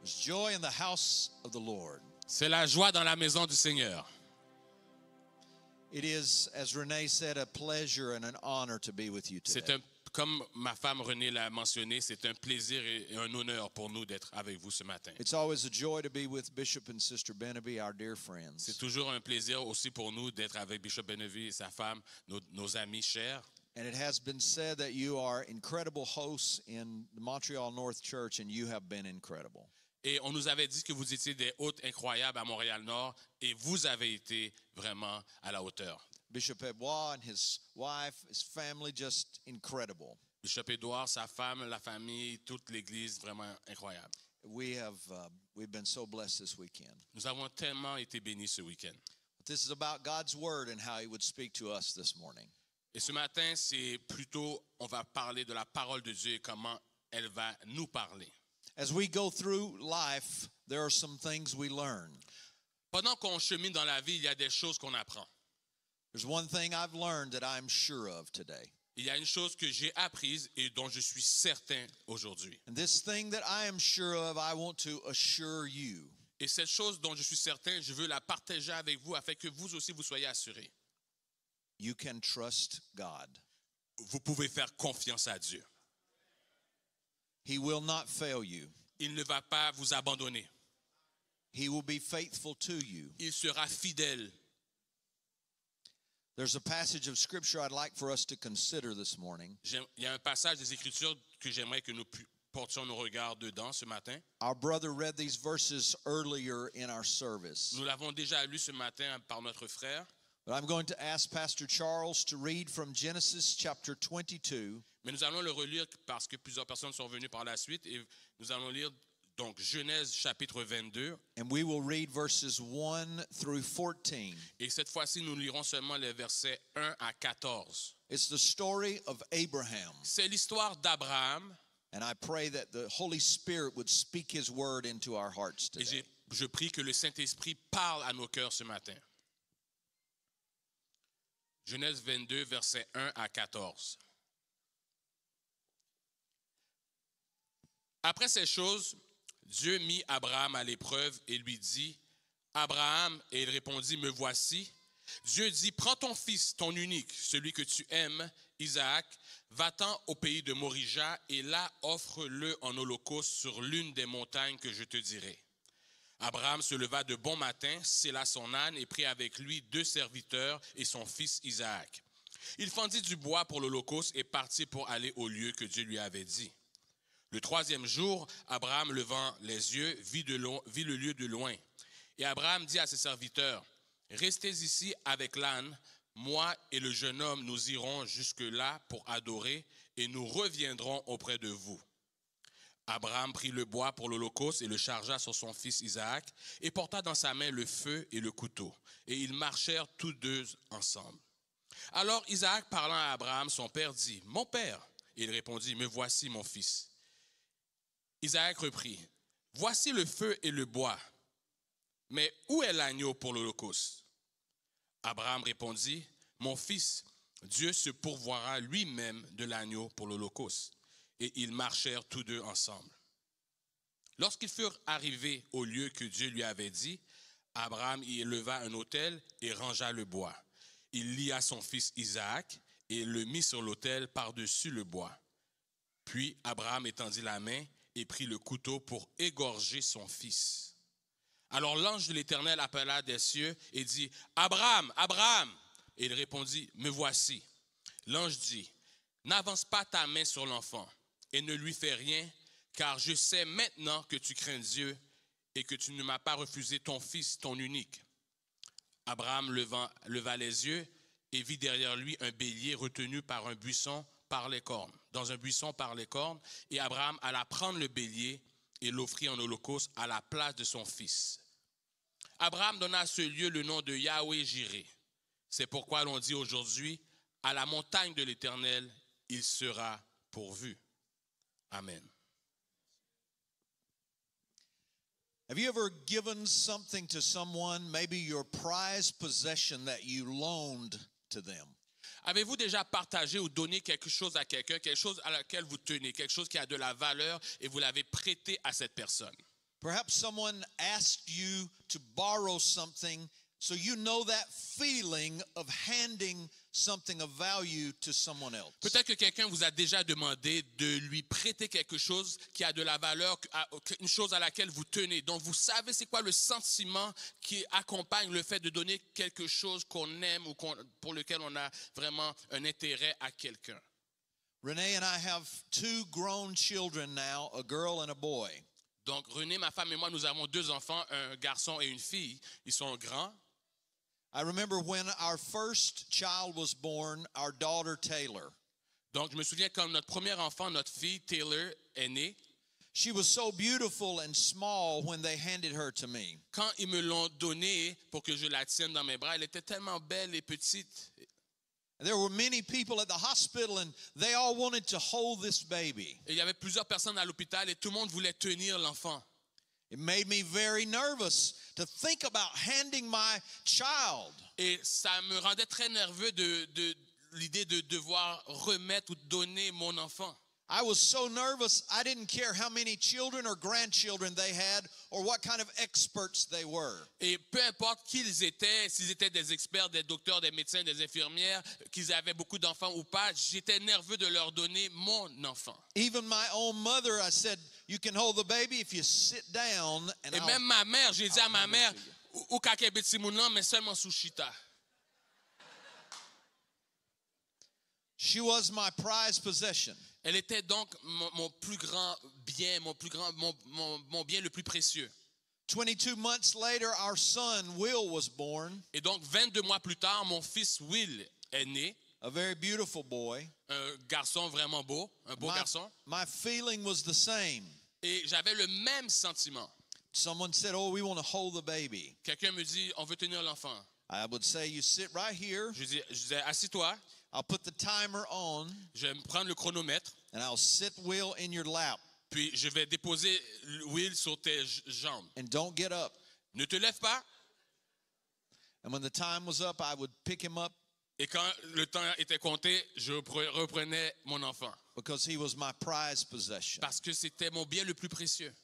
There's joy in the house of the Lord. C'est la joie dans la maison du Seigneur. It is, as Renee said, a pleasure and an honor to be with you today. Comme ma femme Renée l'a mentionné, c'est un plaisir et un honneur pour nous d'être avec vous ce matin. It's always a joy to be with Bishop and Sister Beneby, our dear friends. C'est toujours un plaisir aussi pour nous d'être avec Bishop Benevie et sa femme, nos amis chers. And it has been said that you are incredible hosts in the Montreal North Church, and you have been incredible. Et on nous avait dit que vous étiez des hôtes incroyables à Montréal-Nord et vous avez été vraiment à la hauteur. Bishop Edouard and his wife, his family, just incredible. Bishop Edouard, sa femme, la famille, toute l'Église, vraiment incroyable. We've been so blessed this weekend. Nous avons tellement été bénis ce week-end. But this is about God's word and how He would speak to us this morning. Et ce matin, c'est plutôt, on va parler de la parole de Dieu et comment elle va nous parler. As we go through life, there are some things we learn. Pendant qu'on chemine dans la vie, il y a des choses qu'on apprend. There's one thing I've learned that I'm sure of today. Il y a une chose que j'ai apprise et dont je suis certain aujourd'hui. And this thing that I am sure of, I want to assure you. Et cette chose dont je suis certain, je veux la partager avec vous afin que vous aussi vous soyez assurés. You can trust God. Vous pouvez faire confiance à Dieu. He will not fail you. Il ne va pas vous abandonner. He will be faithful to you. Il sera fidèle. There's a passage of scripture I'd like for us to consider this morning. Il y a un passage des Écritures que j'aimerais que nous portions nos regards dedans ce matin. Our brother read these verses earlier in our service. Nous l'avons déjà lu ce matin par notre frère. But I'm going to ask Pastor Charles to read from Genesis chapter 22. Mais nous allons le relire parce que plusieurs personnes sont venues par la suite et nous allons lire donc Genèse chapitre 22. And we will read verses 1 through 14. Et cette fois-ci, nous lirons seulement les versets 1 à 14. It's the story of Abraham. C'est l'histoire d'Abraham. And I pray that the Holy Spirit would speak His word into our hearts Et today. je prie que le Saint-Esprit parle à nos cœurs ce matin. Genèse 22, versets 1 à 14. Après ces choses, Dieu mit Abraham à l'épreuve et lui dit, « Abraham, et il répondit, « Me voici. » Dieu dit, « Prends ton fils, ton unique, celui que tu aimes, Isaac, va-t'en au pays de Morija et là offre-le en holocauste sur l'une des montagnes que je te dirai. » Abraham se leva de bon matin, sella son âne et prit avec lui 2 serviteurs et son fils Isaac. Il fendit du bois pour l'holocauste et partit pour aller au lieu que Dieu lui avait dit. Le 3e jour, Abraham levant les yeux, vit le lieu de loin. Et Abraham dit à ses serviteurs, « Restez ici avec l'âne, moi et le jeune homme, nous irons jusque-là pour adorer et nous reviendrons auprès de vous. » Abraham prit le bois pour l'holocauste et le chargea sur son fils Isaac et porta dans sa main le feu et le couteau. Et ils marchèrent tous deux ensemble. Alors Isaac, parlant à Abraham, son père, dit, « Mon père !» Et il répondit, « Me voici, mon fils. » Isaac reprit, « Voici le feu et le bois, mais où est l'agneau pour l'holocauste? » Abraham répondit, « Mon fils, Dieu se pourvoira lui-même de l'agneau pour l'holocauste. » Et ils marchèrent tous deux ensemble. Lorsqu'ils furent arrivés au lieu que Dieu lui avait dit, Abraham y éleva un autel et rangea le bois. Il lia son fils Isaac et le mit sur l'autel par-dessus le bois. Puis Abraham étendit la main et prit le couteau pour égorger son fils. Alors l'ange de l'Éternel appela des cieux et dit, « Abraham, Abraham !» Et il répondit, « Me voici. » L'ange dit, « N'avance pas ta main sur l'enfant et ne lui fais rien, car je sais maintenant que tu crains Dieu et que tu ne m'as pas refusé ton fils, ton unique. » Abraham leva les yeux et vit derrière lui un bélier retenu par un buisson par les cornes, dans un buisson par les cornes, et Abraham alla prendre le bélier et l'offrit en holocauste à la place de son fils. Abraham donna à ce lieu le nom de Yahweh-Jireh. C'est pourquoi l'on dit aujourd'hui, à la montagne de l'Éternel, il sera pourvu. Amen. Have you ever given something to someone, maybe your prized possession that you loaned to them? Avez-vous déjà partagé ou donné quelque chose à quelqu'un, quelque chose à laquelle vous tenez, quelque chose qui a de la valeur et vous l'avez prêté à cette personne? Perhaps someone asked you to borrow something, so you know that feeling of handing something of value to someone else. Peut-être que quelqu'un vous a déjà demandé de lui prêter quelque chose qui a de la valeur, une chose à laquelle vous tenez. Donc, vous savez c'est quoi le sentiment qui accompagne le fait de donner quelque chose qu'on aime ou pour lequel on a vraiment un intérêt à quelqu'un. Renee and I have 2 grown children now, a girl and a boy. Donc, René, ma femme et moi, nous avons 2 enfants, un garçon et une fille. Ils sont grands. I remember when our first child was born, our daughter Taylor. Donc, je me souviens quand notre premier enfant, notre fille Taylor, est née. She was so beautiful and small when they handed her to me. Quand ils me l'ont donnée pour que je la tienne dans mes bras, elle était tellement belle et petite. There were many people at the hospital and they all wanted to hold this baby. Et il y avait plusieurs personnes à l'hôpital et tout le monde voulait tenir l'enfant. It made me very nervous to think about handing my child. Et ça me rendait très nerveux de l'idée de devoir remettre ou donner mon enfant. I was so nervous, I didn't care how many children or grandchildren they had or what kind of experts they were. Et peu importe qui ils étaient, s'ils étaient des experts, des docteurs, des médecins, des infirmières, qu'ils avaient beaucoup d'enfants ou pas, j'étais nerveux de leur donner mon enfant. Even my own mother, I said, you can hold the baby if you sit down. And Et même ma mère, j'ai dit à ma mère, ou kakebe timounan, mais seulement sous chita. She was my prized possession. Elle était donc mon plus grand bien, mon bien le plus précieux. 22 months later, our son Will was born. Et donc 22 mois plus tard, mon fils Will est né. A very beautiful boy. Un garçon vraiment beau, un beau garçon. My feeling was the same. Et j'avais le même sentiment. Someone said, "Oh, we want to hold the baby." Quelqu'un me dit, on veut tenir l'enfant. I would say, "You sit right here. Je disais, assis-toi. I'll put the timer on, Je vais prendre le chronomètre. and I'll sit Will in your lap. Puis je vais déposer Will sur tes jambes. And don't get up." Ne te lève pas. And when the time was up, I would pick him up Et quand le temps était compté, je reprenais mon enfant. because he was my prized possession. Parce que c'était mon bien le plus précieux.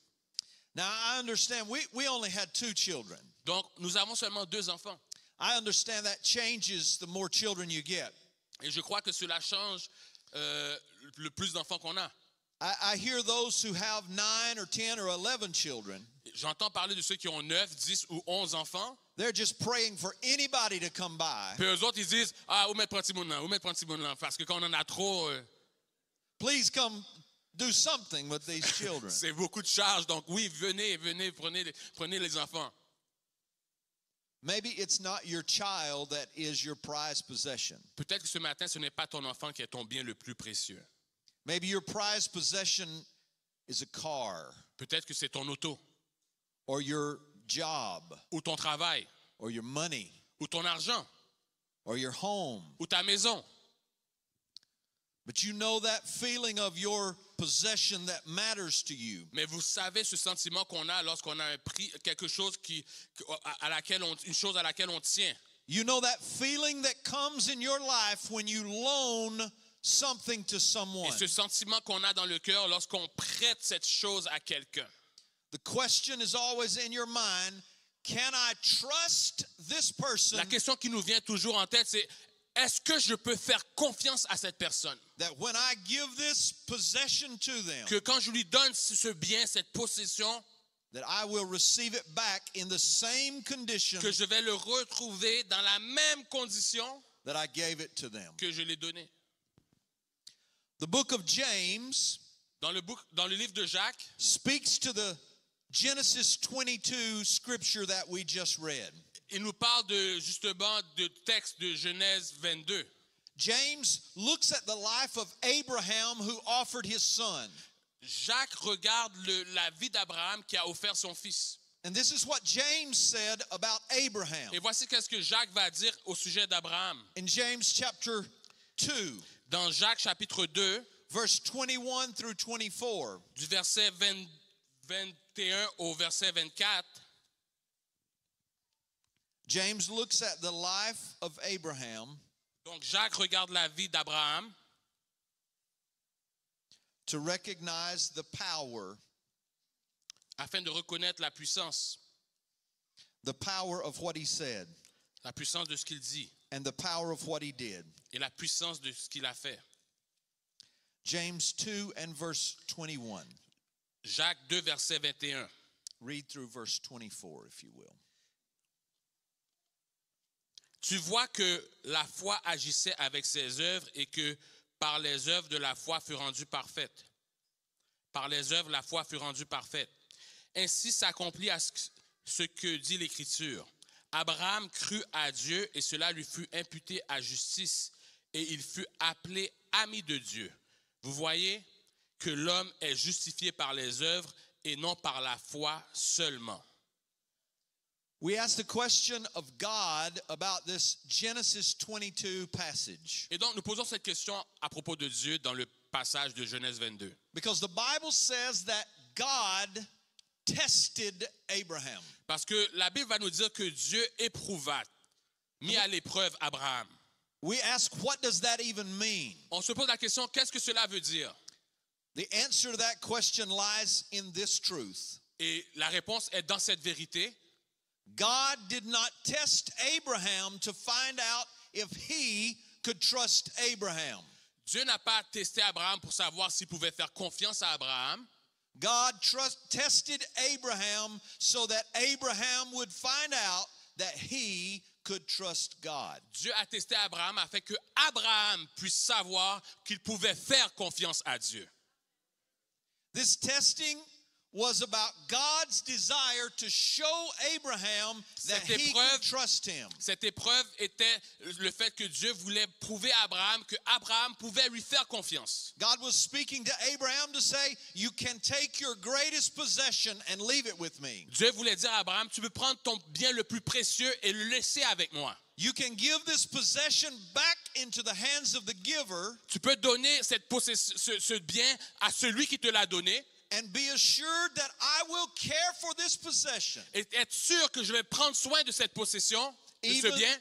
Now, I understand we only had 2 children. Donc, nous avons seulement 2 enfants. I understand that changes the more children you get. Et je crois que cela change le plus d'enfants qu'on a. I hear those who have 9 or 10 or 11 children. J'entends parler de ceux qui ont 9, 10 ou 11 enfants. They're just praying for anybody to come by. Puis eux autres, ils disent, où mettre un petit moun là, où mettre un petit moun là. Parce que quand on en a trop, Please come do something with these children. c'est beaucoup de charges. Donc oui, venez, prenez les enfants. Maybe it's not your child that is your prized possession. Peut-être que ce matin, ce n'est pas ton enfant qui est ton bien le plus précieux. Maybe your prized possession is a car Peut-être que c'est ton auto, or your job ou ton travail, or your money ou ton argent, or your home. ou ta maison. But you know that feeling of your possession that matters to you. Mais vous savez ce sentiment qu'on a lorsqu'on a quelque chose une chose à laquelle on tient. You know that feeling that comes in your life when you loan something to someone. Et ce sentiment qu'on a dans le cœur lorsqu'on prête cette chose à quelqu'un. The question is always in your mind, can I trust this person La question qui nous vient toujours en tête, c'est est-ce que je peux faire confiance à cette personne? that when I give this possession to them, Que quand je lui donne ce bien, cette possession, that I will receive it back in the same condition que je vais le retrouver dans la même condition that I gave it to them? que je l'ai donné. The book of James Dans le livre de Jacques, speaks to the Genesis 22 scripture that we just read. il nous parle justement de texte de Genèse 22. James looks at the life of Abraham who offered his son. Jacques regarde la vie d'Abraham qui a offert son fils. And this is what James said about Abraham. Et voici qu'est-ce que Jacques va dire au sujet d'Abraham. In James chapter 2, Dans Jacques chapitre 2, verse 21 through 24. du verset 21 au verset 24, James looks at the life of Abraham donc Jacques regarde la vie d'Abraham to recognize the power afin de reconnaître la puissance power of what he said, de ce qu'il dit and the power of what he did. et la puissance de ce qu'il a fait. James 2 and verse 21. Jacques 2, verset 21. Read through verse 24, if you will. Tu vois que la foi agissait avec ses œuvres et que par les œuvres de la foi fut rendue parfaite. Par les œuvres, la foi fut rendue parfaite. Ainsi s'accomplit ce que dit l'Écriture. Abraham crut à Dieu et cela lui fut imputé à justice et il fut appelé ami de Dieu. Vous voyez que l'homme est justifié par les œuvres et non par la foi seulement. We asked the question of God about this Genesis 22 passage. Et donc nous posons cette question à propos de Dieu dans le passage de Genèse 22. Because the Bible says that God tested Abraham. Parce que la Bible va nous dire que Dieu éprouva, mit à l'épreuve Abraham. We ask, what does that even mean? On se pose la question, qu'est-ce que cela veut dire? The answer to that question lies in this truth. Et la réponse est dans cette vérité. God did not test Abraham to find out if he could trust Abraham. Dieu n'a pas testé Abraham pour savoir s'il pouvait faire confiance à Abraham. God tested Abraham so that Abraham would find out that he could trust God. Dieu a testé Abraham afin que Abraham puisse savoir qu'il pouvait faire confiance à Dieu. This testing was about God's desire to show Abraham that he could trust him. Cette épreuve était le fait que Dieu voulait prouver à Abraham que Abraham pouvait lui faire confiance. God was speaking to Abraham to say, you can take your greatest possession and leave it with me. Dieu voulait dire à Abraham, tu peux prendre ton bien le plus précieux et le laisser avec moi. You can give this possession back into the hands of the giver. Tu peux donner ce bien à celui qui te l'a donné. And be assured that I will care for this possession. Et être sûr que je vais prendre soin de cette possession, de ce bien,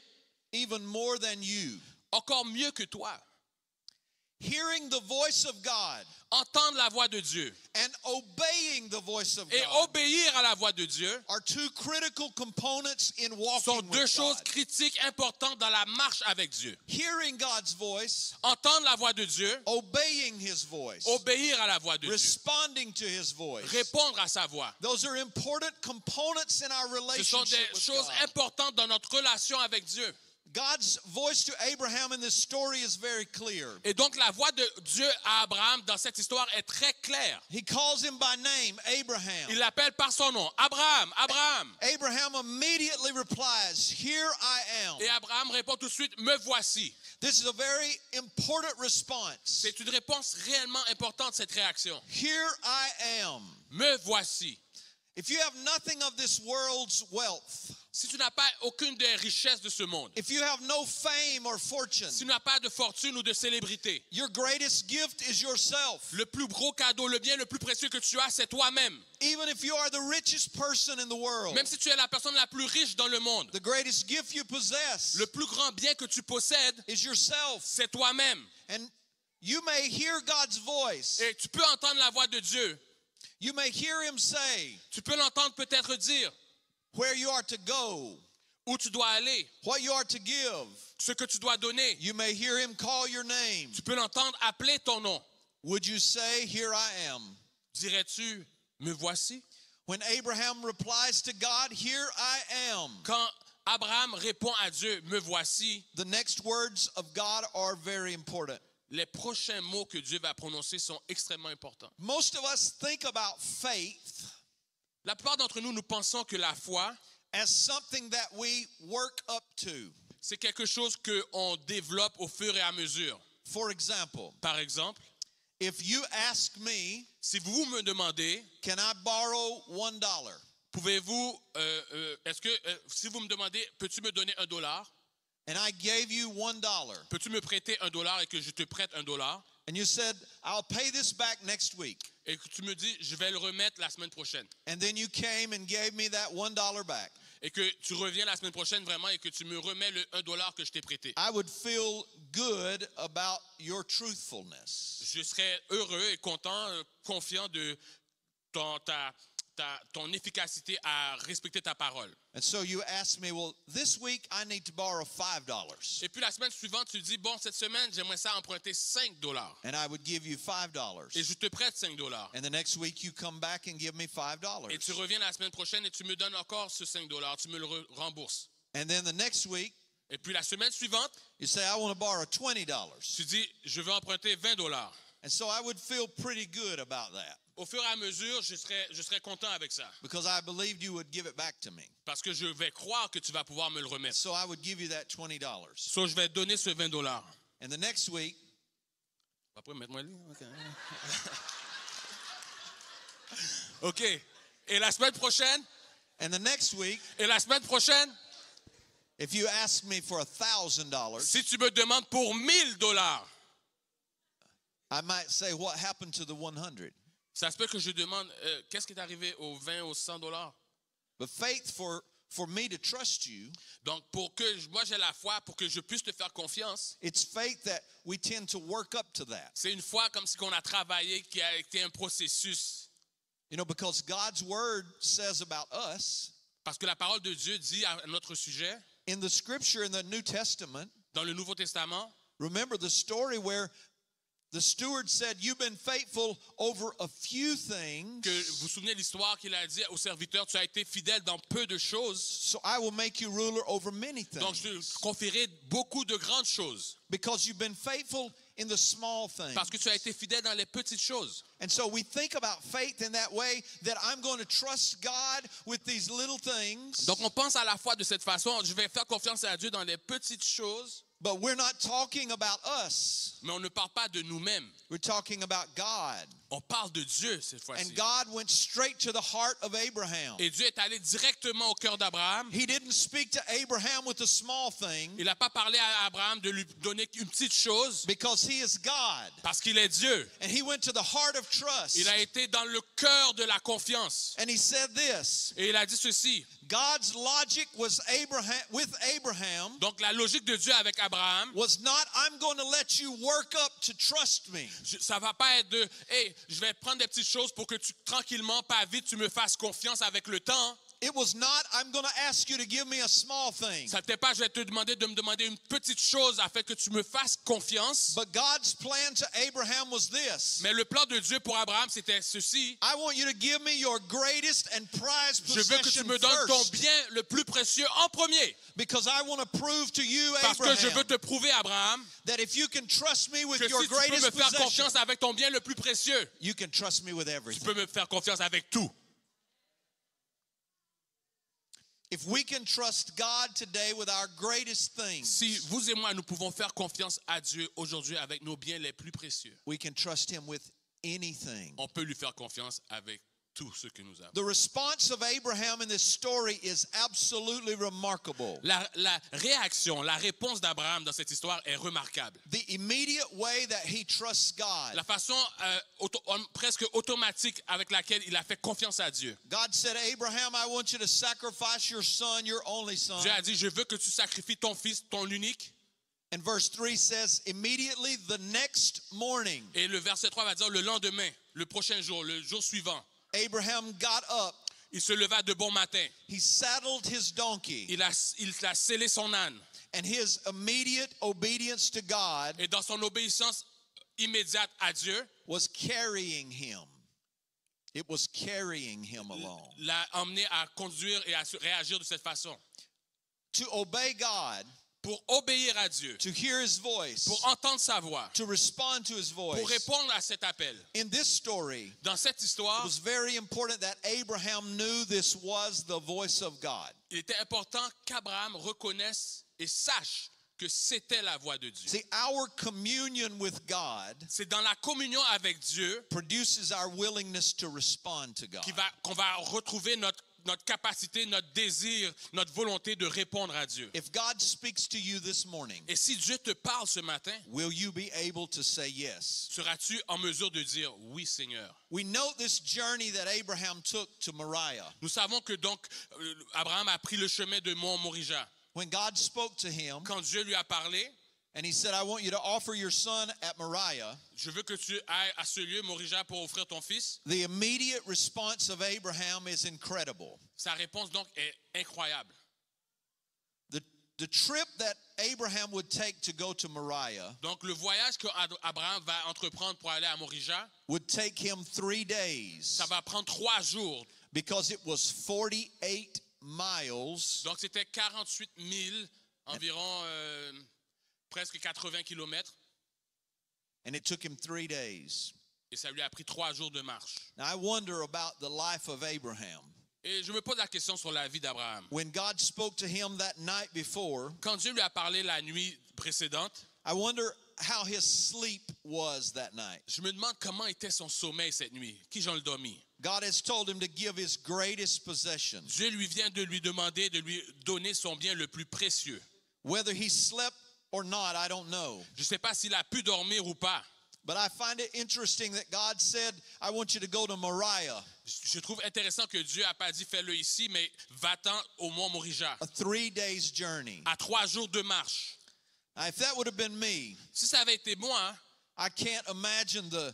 even more than you. encore mieux que toi. Hearing the voice of God. Entendre la voix de Dieu And obeying the voice of et God. obéir à la voix de Dieu Are two critical components in walking sont deux with choses God. critiques importantes dans la marche avec Dieu. Hearing God's voice. Entendre la voix de Dieu, Obeying his voice. obéir à la voix de Dieu, Responding to his voice. répondre à sa voix. Those are important components in our Ce sont relationship des with choses God. importantes dans notre relation avec Dieu. God's voice to Abraham in this story is very clear. Et donc la voix de Dieu à Abraham dans cette histoire est très claire. He calls him by name, Abraham. Il l'appelle par son nom, Abraham, Abraham. Abraham immediately replies, here I am. Et Abraham répond tout de suite, me voici. This is a very important response. C'est une réponse réellement importante, cette réaction. Here I am. Me voici. If you have nothing of this world's wealth, Si tu n'as pas aucune des richesses de ce monde, if you have no fame or fortune, si tu n'as pas de fortune ou de célébrité, your greatest gift is yourself. le plus gros cadeau, le bien le plus précieux que tu as, c'est toi-même. Even if you are the richest person in the world, Même si tu es la personne la plus riche dans le monde, the greatest gift you possess le plus grand bien que tu possèdes, is yourself. c'est toi-même. And you may hear God's voice. Et tu peux entendre la voix de Dieu. You may hear him say Tu peux l'entendre peut-être dire where you are to go, où tu dois aller, what you are to give. ce que tu dois donner. You may hear him call your name. Tu peux l'entendre appeler ton nom. Would you say, here I am? Dirais-tu, me voici? When Abraham replies to God, here I am, Quand Abraham répond à Dieu, me voici, the next words of God are very important. les prochains mots que Dieu va prononcer sont extrêmement importants. Most of us think about faith La plupart d'entre nous, nous pensons que la foi, as something that we work up to. c'est quelque chose qu'on développe au fur et à mesure. For example, Par exemple, if you ask me, si vous me demandez, can I borrow $1? pouvez-vous, si vous me demandez, peux-tu me donner $1? And I gave you $1, Peux-tu me prêter $1 et que je te prête $1? and you said, I'll pay this back next week. Et que tu me dis, je vais le remettre la semaine prochaine. And then you came and gave me that $1 back. Et que tu reviens la semaine prochaine vraiment et que tu me remets le $1 que je t'ai prêté. I would feel good about your truthfulness. Je serais heureux et content, confiant de ta ton efficacité à respecter ta parole. And so you ask me, well, this week I need to borrow $5. Et puis la semaine suivante, tu dis, bon, cette semaine, j'aimerais ça emprunter $5. And I would give you $5. Et je te prête $5. And the next week you come back and give me $5. Et tu reviens la semaine prochaine et tu me donnes encore ce $5. Tu me le rembourses. And then the next week Et puis la semaine suivante, you say, I want to borrow $20. tu dis, je veux emprunter $20. And so I would feel pretty good about that Au fur et à mesure, je serai content avec ça. because I believed you would give it back to me. Parce que je vais croire que tu vas pouvoir me le remettre. So I would give you that $20. So, je vais te donner ce $20. And the next week, Après, mets-moi le OK. Et la semaine prochaine, and the next week, if you ask me for $1,000, si tu me demandes pour $1,000, I might say, what happened to the 100? ça se peut que je demande, qu'est-ce qui est arrivé aux 20, aux $100? But faith for me to trust you, Donc, pour que moi j'ai la foi, pour que je puisse te faire confiance, it's faith that we tend to work up to that. c'est une foi comme si on a travaillé, qui a été un processus. You know, because God's word says about us, Parce que la parole de Dieu dit à notre sujet, in the scripture in the New Testament, dans le Nouveau Testament, remember the story where the steward said, you've been faithful over a few things, que vous vous souvenez de l'histoire qu'il a dit au serviteur, tu as été fidèle dans peu de choses, so I will make you ruler over many donc je things. te confierai beaucoup de grandes choses. Because you've been faithful in the small things. Parce que tu as été fidèle dans les petites choses. And so we think about faith in that way, that I'm going to trust God with these little things. Donc on pense à la foi de cette façon, je vais faire confiance à Dieu dans les petites choses, But we're not talking about us. mais on ne parle pas de nous-mêmes. We're talking about God. On parle de Dieu cette fois-ci. And God went straight to the heart of Abraham. Et Dieu est allé directement au cœur d'Abraham. He didn't speak to Abraham with a small thing Il n'a pas parlé à Abraham de lui donner une petite chose, because he is God. parce qu'il est Dieu. And he went to the heart of trust. Il a été dans le cœur de la confiance. And he said this. Et il a dit ceci. God's logic was with Abraham Donc la logique de Dieu avec Abraham, was not, I'm going to let you work up to trust me. ça va pas être de, hey, je vais prendre des petites choses pour que tu, tranquillement, pas vite, tu me fasses confiance avec le temps. It was not, I'm going to ask you to give me a small thing. Ça n'était pas, je vais te demander de me demander une petite chose afin que tu me fasses confiance. But God's plan to Abraham was this. Mais le plan de Dieu pour Abraham, c'était ceci. I want you to give me your greatest and prized Je veux que tu possession me donnes ton first, bien le plus précieux en premier. because I want to prove to you, Parce que je veux Abraham, te prouver, Abraham, that if you can trust me with que your si tu peux me greatest faire possession, confiance avec ton bien le plus précieux, you can trust me with tu everything. peux me faire confiance avec tout. If we can trust God today with our greatest things, Si vous et moi, nous pouvons faire confiance à Dieu aujourd'hui avec nos biens les plus précieux, we can trust him with anything. on peut lui faire confiance avec tout ce que nous avons. The response of Abraham in this story is absolutely remarkable. La réaction, la réponse d'Abraham dans cette histoire est remarquable. The immediate way that he trusts God. La façon presque automatique avec laquelle il a fait confiance à Dieu. God said, Abraham, I want you to sacrifice your son, your only son. Dieu a dit, je veux que tu sacrifies ton fils, ton unique. And verse 3 says, immediately the next morning, Et le verset 3 va dire, le lendemain, le prochain jour, le jour suivant, Abraham got up, il se leva de bon matin. he saddled his donkey, Il a scellé son âne. and his immediate obedience to God Et dans son obéissance immédiate à Dieu, was carrying him. It was carrying him along. l'a emmené à conduire et à réagir de cette façon. To obey God, Pour obéir à Dieu, to hear his voice, pour entendre sa voix, to respond to his pour voice. répondre à cet appel. In this story, Dans cette histoire, it was very important that Abraham knew this was the voice of God. il était important qu'Abraham reconnaisse et sache que c'était la voix de Dieu. See, our communion with God C'est dans la communion avec Dieu produces our willingness to respond to God. qu'on va retrouver notre capacité, notre désir, notre volonté de répondre à Dieu. If God speaks to you this morning, Et si Dieu te parle ce matin, will you be able to say yes? seras-tu en mesure de dire oui, Seigneur? We know this journey that Abraham took to Moriah. Nous savons que donc Abraham a pris le chemin de Mont Moriah. When God spoke to him Quand Dieu lui a parlé And he said, I want you to offer your son at Moriah. Je veux que tu ailles à ce lieu, Morija, pour offrir ton fils. The immediate response of Abraham is incredible. Sa réponse donc est incroyable. The trip that Abraham would take to go to Moriah Donc le voyage qu'Abraham va entreprendre pour aller à Morija, would take him 3 days ça va prendre 3 jours. because it was 48 miles Donc c'était 48 000, environ presque 80 kilomètres. and it took him 3 days. Et ça lui a pris 3 jours de marche. Now I wonder about the life of Abraham. Et je me pose la question sur la vie d'Abraham. When God spoke to him that night before, Quand Dieu lui a parlé la nuit précédente, I wonder how his sleep was that night. je me demande comment était son sommeil cette nuit. Qui j'en le dormi? God has told him to give his greatest possession. Dieu lui vient de lui demander de lui donner son bien le plus précieux. Whether he slept or not, I don't know. Je ne sais pas s'il a pu dormir ou pas. But I find it interesting that God said, I want you to go to Moriah, Je trouve intéressant que Dieu n'a pas dit fais-le ici, mais va-t'en au mont Morija. a 3 days journey. À 3 jours de marche. Now, if that would have been me, Si ça avait été moi, I can't imagine the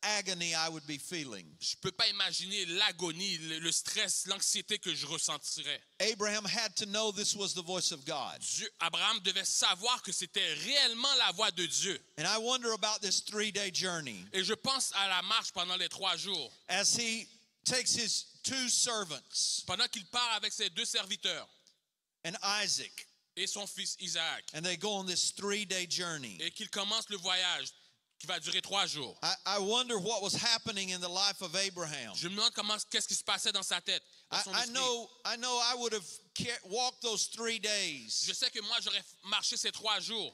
agony I would be feeling. je ne peux pas imaginer l'agonie, le stress, l'anxiété que je ressentirais. Abraham had to know this was the voice of God. Abraham devait savoir que c'était réellement la voix de Dieu. And I wonder about this 3-day journey Et je pense à la marche pendant les 3 jours. as he takes his 2 servants Pendant qu'il part avec ses 2 serviteurs and Isaac, et son fils Isaac. and they go on this 3-day journey. Et qu'il commence le voyage qui va durer 3 jours. I wonder what was happening in the life of Abraham. Je me demande qu'est-ce qui se passait dans sa tête, dans son I esprit. know I would have walked those 3 days. Je sais que moi, j'aurais marché ces 3 jours.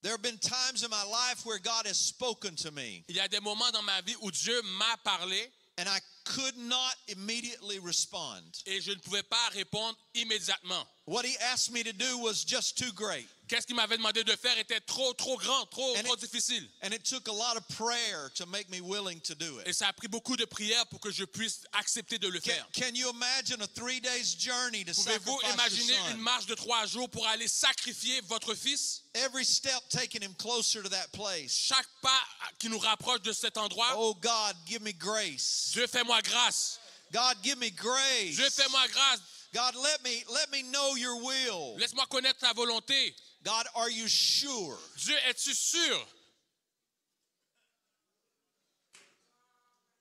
There have been times in my life where God has spoken to me, Il y a des moments dans ma vie où Dieu m'a parlé and I could not immediately respond. et je ne pouvais pas répondre immédiatement. What he asked me to do was just too great. Qu'est-ce qu'il m'avait demandé de faire était trop grand, trop difficile. And it took a lot of prayer to make me willing to do Et it. ça a pris beaucoup de prières pour que je puisse accepter de le faire. Can you imagine a 3 days journey to Pouvez-vous sacrifice imaginer your une son? marche de 3 jours pour aller sacrifier votre fils? Every step taking him closer to that place. Chaque pas qui nous rapproche de cet endroit, Oh God, give me grace. Dieu fais-moi grâce. God, give me grace. Dieu fais-moi grâce. God, let me know your will. Laisse-moi connaître ta volonté. God, are you sure? Dieu, es-tu sûr?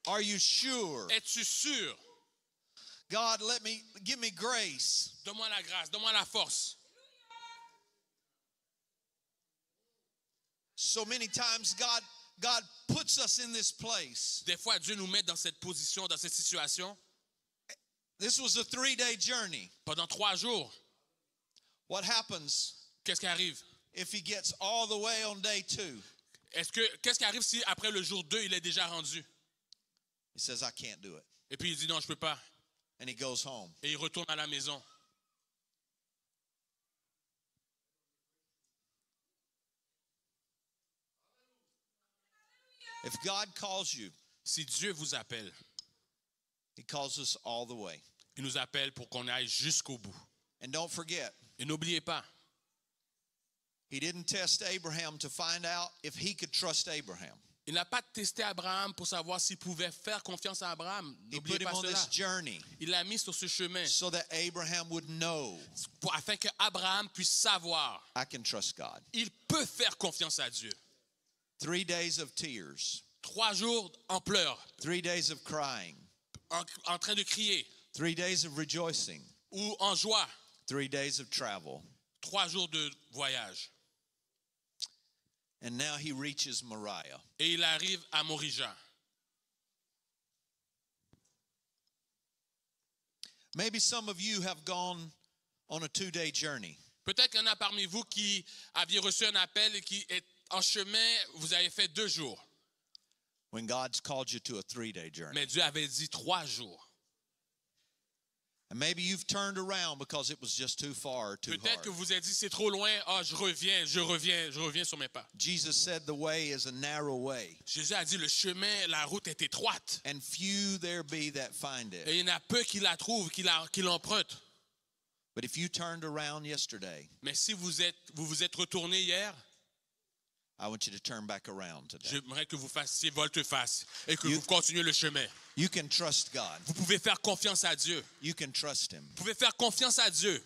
Are you sure? Es-tu sûr? God, give me grace. Donne-moi la grâce, donne-moi la force. So many times God puts us in this place. Des fois, Dieu nous met dans cette position, dans cette situation. This was a 3-day journey. Pendant 3 jours, What happens qu'est-ce qui arrive? if he gets all the way on day 2? Qu'est-ce qui arrive si après le jour 2, il est déjà rendu? He says, I can't do it. Et puis il dit non, je ne peux pas. And he goes home. Et il retourne à la maison. If God calls you, Si Dieu vous appelle, he calls us all the way. il nous appelle pour qu'on aille jusqu'au bout. And don't forget, Et n'oubliez pas, he didn't test Abraham to find out if he could trust Abraham. il n'a pas testé Abraham pour savoir s'il pouvait faire confiance à Abraham. He N'oubliez put him pas on this cela. journey Il l'a mis sur ce chemin so that Abraham would know, afin que Abraham puisse savoir. I can trust God. Il peut faire confiance à Dieu. 3 days of tears, 3 jours en pleurs, 3 days of crying, en train de crier, 3 days of rejoicing, ou en joie. 3 days of travel. 3 jours de voyage. And now he reaches Moriah. Et il arrive à Morija. Maybe some of you have gone on a 2-day journey. Peut-être qu'il y en a parmi vous qui aviez reçu un appel et qui est en chemin, vous avez fait 2 jours. When God's called you to a 3-day journey. Mais Dieu avait dit 3 jours. And maybe you've turned around because it was just too far, too Peut-être hard. que vous avez dit c'est trop loin. Ah, je reviens sur mes pas. Jesus said the way is a narrow way, Jésus a dit le chemin, la route est étroite. and few there be that find Et it. il y en a peu qui la trouvent, qui l'empruntent. But if you turned around yesterday, Mais si vous vous êtes retourné hier, I want you to turn back around today. j'aimerais que vous fassiez volte-face et que vous continuiez le chemin. You can trust God. Vous pouvez faire confiance à Dieu. You can trust Him. Vous pouvez faire confiance à Dieu.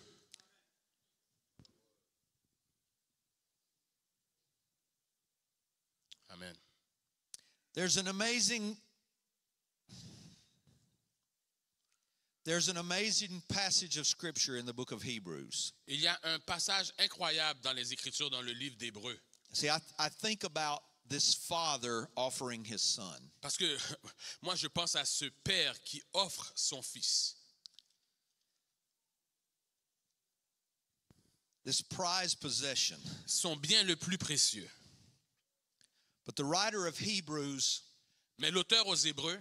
Amen. There's an amazing passage of scripture in the book of Hebrews. Il y a un passage incroyable dans les Écritures, dans le livre d'Hébreux. See, I think about this father offering his son. Parce que moi, je pense à ce père qui offre son fils. This prized possession. Son bien le plus précieux. But the writer of Hebrews, Mais l'auteur aux Hébreux,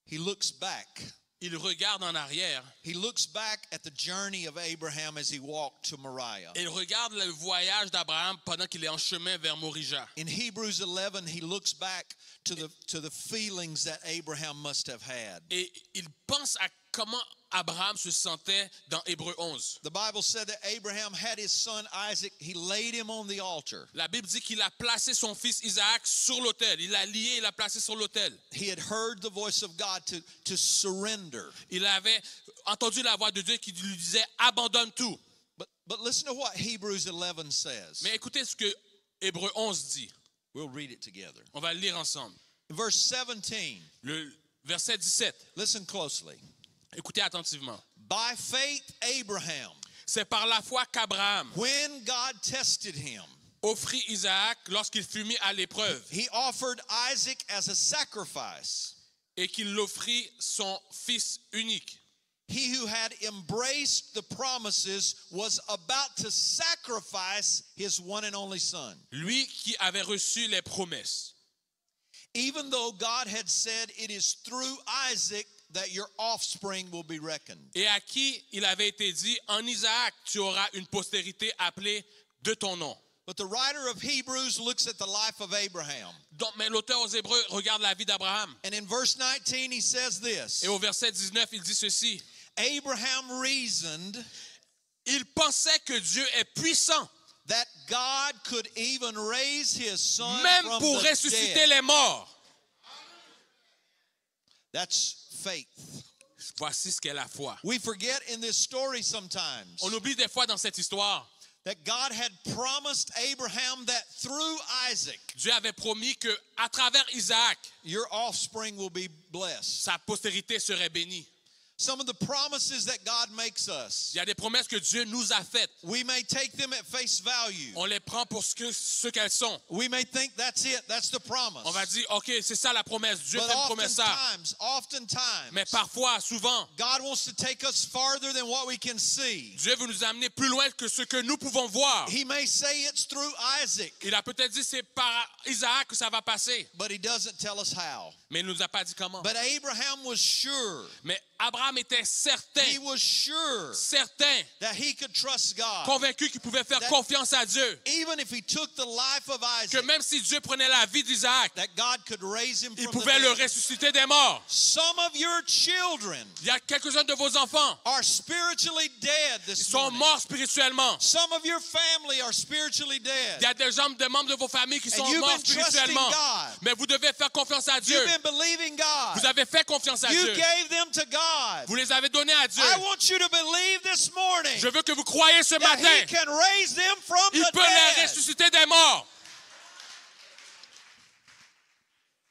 he looks back. il regarde en arrière. He looks back at the journey of Abraham as he walked to Moriah. Il regarde le voyage d'Abraham pendant qu'il est en chemin vers Morija. In Hebrews 11, he looks back to the feelings that Abraham must have had. Et il pense à comment Abraham se sentait dans Hébreux 11. The Bible said that Abraham had his son Isaac. He laid him on the altar. La Bible dit qu'il a placé son fils Isaac sur l'autel. Il l'a lié, il l'a placé sur l'autel. He had heard the voice of God to surrender. Il avait entendu la voix de Dieu qui lui disait abandonne tout. But listen to what Hebrews 11 says. Mais écoutez ce que Hébreux 11 dit. We'll read it together. On va le lire ensemble. Verse 17. Le verset 17. Listen closely. Écoutez attentivement. By faith, Abraham, C'est par la foi qu'Abraham when God tested him, offrit Isaac lorsqu'il fut mis à l'épreuve he offered Isaac as a sacrifice. et qu'il l'offrit son fils unique. He who had embraced the promises was about to sacrifice his one and only son. Lui qui avait reçu les promesses. Even though God had said, it is through Isaac that your offspring will be reckoned. Et à qui il avait été dit, en Isaac, tu auras une postérité appelée de ton nom. But the writer of Hebrews looks at the life of Abraham. Donc, mais l'auteur aux Hébreux regarde la vie d'Abraham. And in verse 19, he says this. Et au verset 19, il dit ceci. Abraham reasoned Il pensait que Dieu est puissant, that God could even raise his son même from pour the ressusciter dead. les morts. That's faith. Voici ce qu'est la foi. We forget in this story sometimes On oublie des fois dans cette histoire, that God had promised Abraham that through Isaac, Dieu avait promis que à travers Isaac, your offspring will be blessed. sa postérité serait bénie. Some of the promises that God makes us, Il y a des promesses que Dieu nous a faites. we may take them at face value. On les prend pour ce qu'elles sont. We may think that's it, that's the promise. On va dire, OK, c'est ça la promesse. Dieu But fait une promesse ça. oftentimes, Mais parfois, souvent, God wants to take us farther than what we can see. Dieu veut nous amener plus loin que ce que nous pouvons voir. He may say it's through Isaac, Il a peut-être dit c'est par Isaac que ça va passer. but he doesn't tell us how. Mais il ne nous a pas dit comment. But Abraham was sure. Mais Abraham était He certain, was sure certain, that he could trust God. convaincu qu'il pouvait faire confiance à Dieu. Even if he took the life of Que Isaac, même si Dieu prenait la vie d'Isaac, that God could raise him il from the pouvait le dead. ressusciter des morts. Some of your children Il y a quelques-uns de vos enfants are spiritually dead qui this sont morning. morts spirituellement. Some of your family are spiritually Il dead. y a des membres de vos familles qui sont you've morts been trusting spirituellement. God. Mais vous devez faire confiance à Dieu. You've been believing God. Vous avez fait confiance à You Dieu. gave them to God. Vous les avez donnés à Dieu. I want you to believe this morning Je veux que vous croyiez ce that matin. he can raise them from Il the peut les dead ressusciter des morts.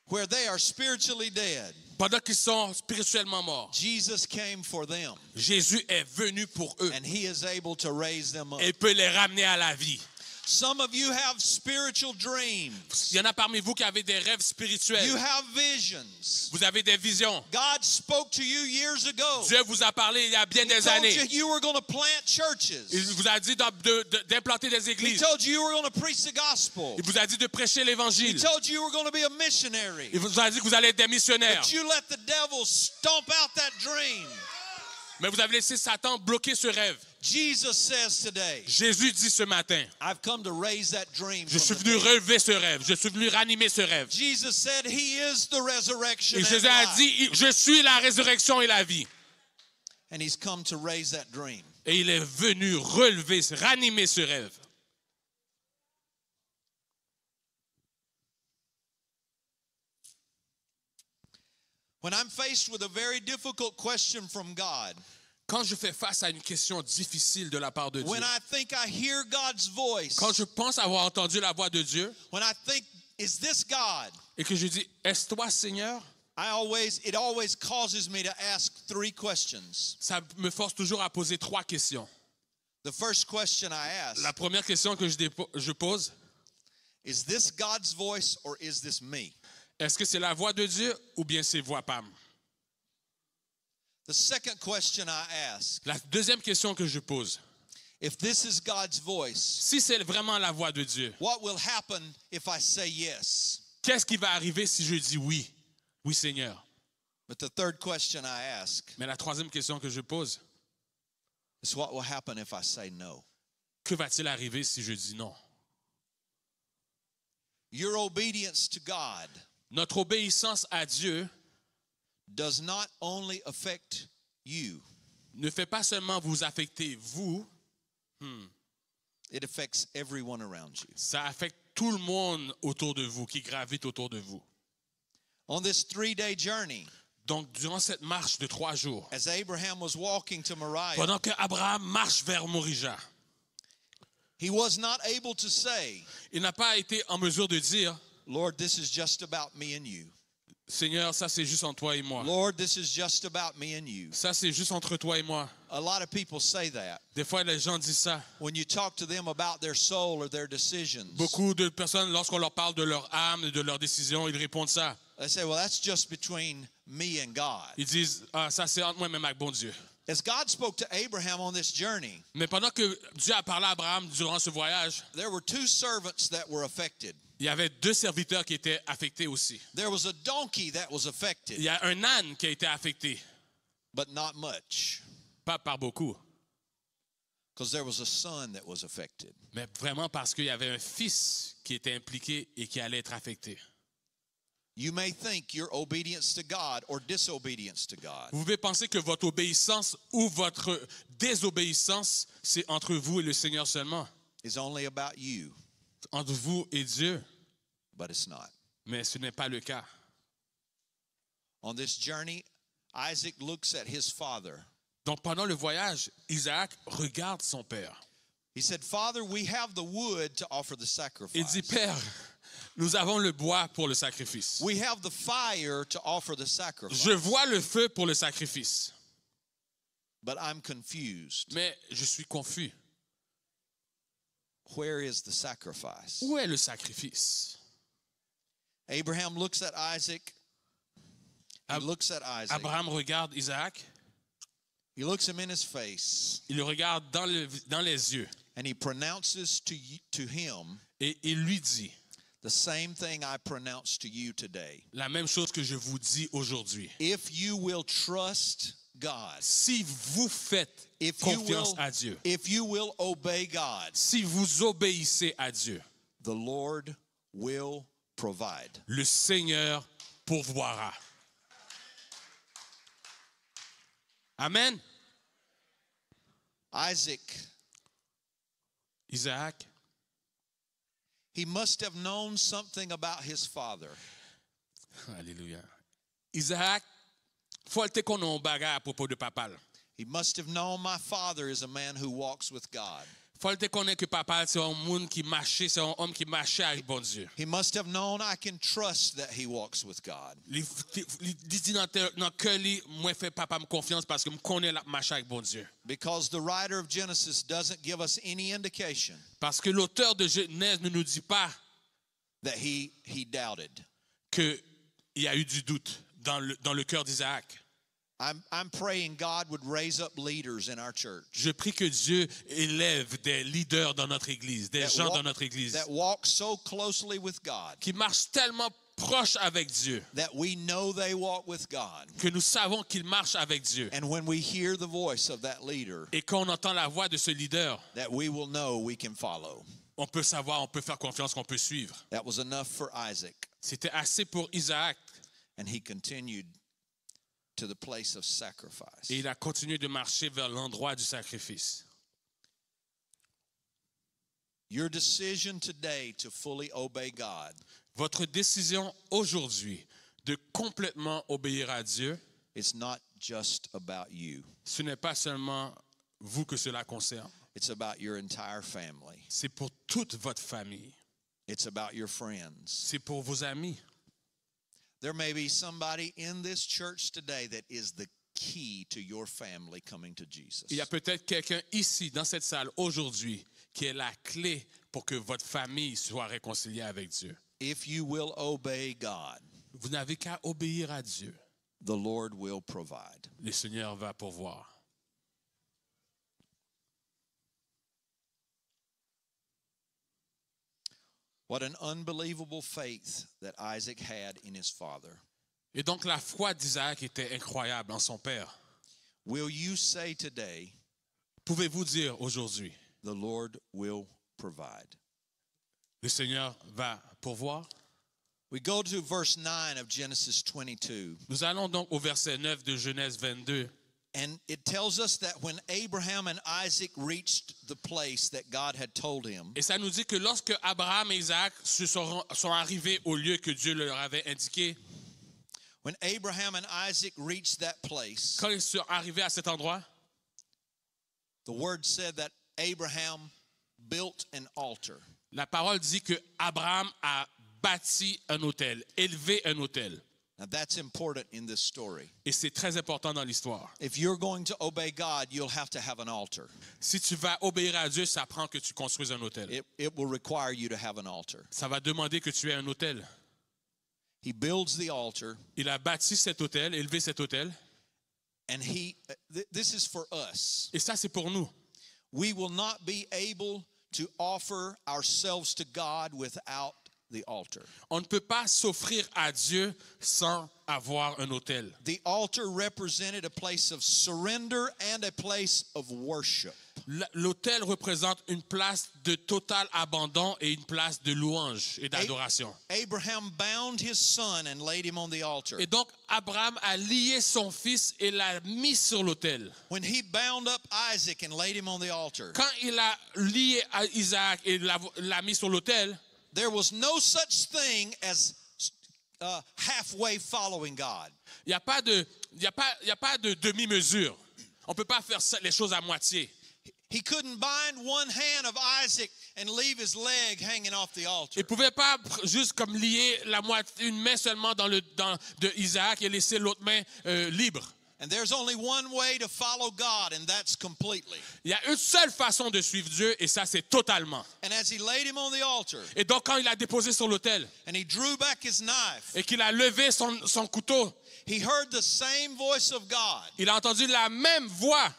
where they are spiritually dead. Pendant qu'ils sont spirituellement morts. Jesus came for them, Jésus est venu pour eux. and he is able to raise them up. Et il peut les ramener à la vie. Some of you have spiritual dreams. Il y en a parmi vous qui avez des rêves spirituels. You have visions. Vous avez des visions. God spoke to you years ago. Dieu vous a parlé il y a bien He des told années. you you were going to plant Il churches. vous a dit d'implanter des He églises. told you you were going to preach the gospel. Il vous a dit de prêcher He l'évangile. told you you were going to be a missionary. Il vous a dit que vous allez être des missionnaires. But you let the devil stomp out that dream. Mais vous avez laissé Satan bloquer ce rêve. Jesus says today, Jésus dit ce matin, I've come to raise that dream je suis from the venu dead. relever ce rêve. Je suis venu ranimer ce rêve. Jesus said he is the resurrection Et and Jésus a life. dit, je suis la résurrection et la vie. And he's come to raise that dream. Et il est venu relever, ranimer ce rêve. When I'm faced with a very difficult question from God, Quand je fais face à une question difficile de la part de Dieu, when I think I hear God's voice, quand je pense avoir entendu la voix de Dieu when I think, is this God? et que je dis, est-ce toi Seigneur? It always causes me to ask 3 questions. Ça me force toujours à poser 3 questions. The first question I ask, La première question que je pose, is this God's voice or is this me? est-ce que c'est la voix de Dieu ou bien c'est voix Pam? The second question I ask, La deuxième question que je pose, if this is God's voice, si c'est vraiment la voix de Dieu, what will happen if I say yes? qu'est-ce qui va arriver si je dis oui? Oui Seigneur. But the third question I ask Mais la troisième question que je pose, is what will happen if I say no? que va-t-il arriver si je dis non? Your obedience to God Notre obéissance à Dieu does not only affect you, ne fait pas seulement vous affecter vous, it affects everyone around you. ça affecte tout le monde autour de vous, qui gravite autour de vous. On this 3-day journey, Donc, durant cette marche de 3 jours, as Abraham was walking to Moriah, pendant que Abraham marche vers Morija, he was not able to say, il n'a pas été en mesure de dire, Lord, this is just about me and you. Seigneur, ça c'est juste entre toi et moi. Lord, this is just about me and you. Ça c'est juste entre toi et moi. A lot of people say that. Des fois, les gens disent ça. When you talk to them about their soul or their decisions, Beaucoup de personnes, lorsqu'on leur parle de leur âme et de leurs décisions, ils répondent ça. they say, well, that's just between me and God. Ils disent, ah, ça c'est entre moi-même avec bon Dieu. As God spoke to Abraham on this journey, Mais pendant que Dieu a parlé à Abraham durant ce voyage, there were 2 servants that were affected. il y avait 2 serviteurs qui étaient affectés aussi. There was a donkey that was affected, Il y a un âne qui a été affecté, but not much, pas par beaucoup, because there was a son that was affected. mais vraiment parce qu'il y avait un fils qui était impliqué et qui allait être affecté. You may think your obedience to God or disobedience to God Vous pouvez penser que votre obéissance ou votre désobéissance, c'est entre vous et le Seigneur seulement, is only about you, entre vous et Dieu, but it's not. mais ce n'est pas le cas. On this journey, Isaac looks at his father. Donc pendant le voyage, Isaac regarde son père. He said, Father, we have the wood to offer the sacrifice. Il dit, Père, nous avons le bois pour le sacrifice. We have the fire to offer the sacrifice. Je vois le feu pour le sacrifice, But I'm confused. mais je suis confus. Where is the sacrifice? Où est le sacrifice? Abraham looks at Isaac. He looks at Isaac. Abraham regarde Isaac, He looks him in his face, il le regarde dans les yeux and he pronounces to him et il lui dit the same thing I pronounce to you today. la même chose que je vous dis aujourd'hui. If you will trust God, Si vous faites if you confiance will, à Dieu, if you will obey God, si vous obéissez à Dieu, the Lord will provide. le Seigneur pourvoira. Amen. Isaac, Isaac, he must have known something about his father. alléluia. Isaac, faut te qu'on a un bagage à propos de papa. He must have known my father is a man who walks with God. Faut te connaître que papa c'est un monde qui marchait, c'est un homme qui marchait avec bon Dieu. He must have known I can trust that he walks with God. Il dit dans cœur li, moi fait papa me confiance parce que me connais la marche avec bon Dieu. Because the writer of Genesis doesn't give us any indication Parce que l'auteur de Genèse ne nous dit pas that he doubted. que il y a eu du doute dans le cœur d'Isaac. I'm praying God would raise up leaders in our church Je prie que Dieu élève des leaders dans notre église, des gens dans notre église that walk so closely with God qui marchent tellement proches avec Dieu that we know they walk with God. que nous savons qu'ils marchent avec Dieu. And when we hear the voice of that leader, Et quand on entend la voix de ce leader, that we will know we can follow. on peut savoir, on peut faire confiance, qu'on peut suivre. That was enough for Isaac. C'était assez pour Isaac. And he continued to the place of sacrifice. Et il a continué de marcher vers l'endroit du sacrifice. Your decision today to fully obey God Votre décision aujourd'hui de complètement obéir à Dieu, it's not just about you. ce n'est pas seulement vous que cela concerne. It's about your entire family. C'est pour toute votre famille. It's about your friends. C'est pour vos amis. There may be somebody in this church today that is the key to your family coming to Jesus. Il y a peut-être quelqu'un ici, dans cette salle, aujourd'hui, qui est la clé pour que votre famille soit réconciliée avec Dieu. If you will obey God, Vous n'avez qu'à obéir à Dieu. the Lord will provide. Le Seigneur va pourvoir. What an unbelievable faith that Isaac had in his father. Et donc la foi d'Isaac était incroyable en son père. Will you say today, Pouvez-vous dire aujourd'hui, the Lord will provide? le Seigneur va pourvoir? We go to verse 9 of Genesis 22, Nous allons donc au verset 9 de Genèse 22. and it tells us that when Abraham and Isaac reached the place that God had told him, Et ça nous dit que lorsque Abraham et Isaac sont arrivés au lieu que Dieu leur avait indiqué, when Abraham and Isaac reached that place, quand ils sont arrivés à cet endroit, the word said that Abraham built an altar. la parole dit que Abraham a bâti un autel, élevé un autel. Now that's important in this story. Et c'est très important dans l'histoire. If you're going to obey God, you'll have to have an altar. Si tu vas obéir à Dieu, ça prend que tu construises un autel. It will require you to have an altar. Ça va demander que tu aies un autel. He builds the altar, Il a bâti cet autel, élevé cet autel. and this is for us. Et ça, c'est pour nous. We will not be able to offer ourselves to God without the altar. On ne peut pas s'offrir à Dieu sans avoir un autel. The altar represented a place of surrender and a place of worship. L'autel représente une place de total abandon et une place de louange et d'adoration. Abraham bound his son and laid him on the altar. Et donc, Abraham a lié son fils et l'a mis sur l'autel. When he bound up Isaac and laid him on the altar, Quand il a lié à Isaac et l'a mis sur l'autel, there was no such thing as halfway following God. il n'y a pas de demi-mesure. On ne peut pas faire les choses à moitié. He couldn't bind one hand of Isaac and leave his leg hanging off the altar. Il ne pouvait pas juste comme lier une main seulement de Isaac et laisser l'autre main libre. And there's only one way to follow God, and that's completely. Il y a une seule façon de suivre Dieu et ça, c'est totalement. And as he laid him on the altar, Et donc, quand il a déposé sur l'autel and he drew back his knife, et qu'il a levé son couteau, he heard the same voice of God. il a entendu la même voix.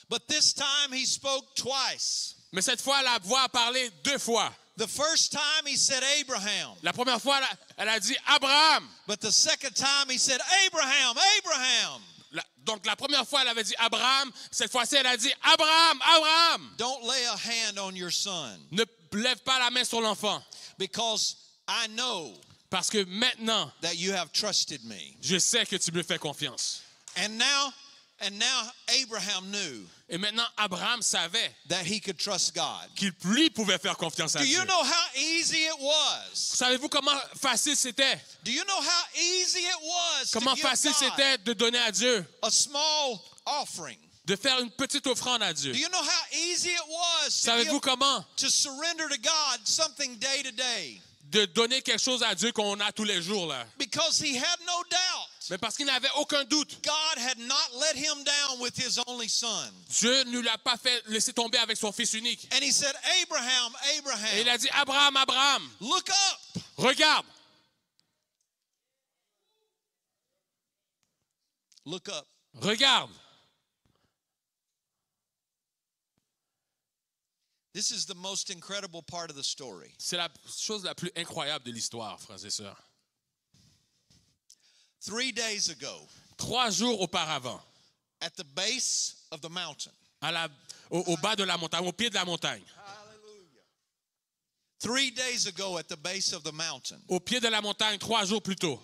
But this time he spoke twice. Mais cette fois, la voix a parlé deux fois. The first time he said Abraham. La première fois, elle a dit Abraham. But the second time he said Abraham, Abraham. Donc la première fois, elle avait dit Abraham. Cette fois-ci, elle a dit Abraham, Abraham. Don't lay a hand on your son. Ne lève pas la main sur l'enfant. Because I know Parce que maintenant, that you have trusted me. je sais que tu me fais confiance. And now Abraham knew Et maintenant, Abraham savait that he could trust God. qu'il lui pouvait faire confiance à Do Dieu. you know how easy it was? Savez-vous comment facile c'était? Do you know how easy it was Comment to give facile God c'était de donner à Dieu, a small offering? de faire une petite offrande à Dieu? Do you know how easy it was Savez-vous comment to surrender to God something day to day? de donner quelque chose à Dieu qu'on a tous les jours là? Because he had no doubt. Mais parce qu'il n'avait aucun doute. God had not let him down with his only son. Dieu ne l'a pas fait laisser tomber avec son fils unique. And he said, Abraham, Et Abraham, il a dit Abraham, Abraham, look up. regarde, Look up. regarde. This is the most incredible part of the story. C'est la chose la plus incroyable de l'histoire, frères et sœurs. 3 days ago, 3 jours auparavant, at the base of the mountain, au bas de la montagne, au pied de la montagne, 3 days ago at the base of the mountain, au pied de la montagne, 3 jours plus tôt,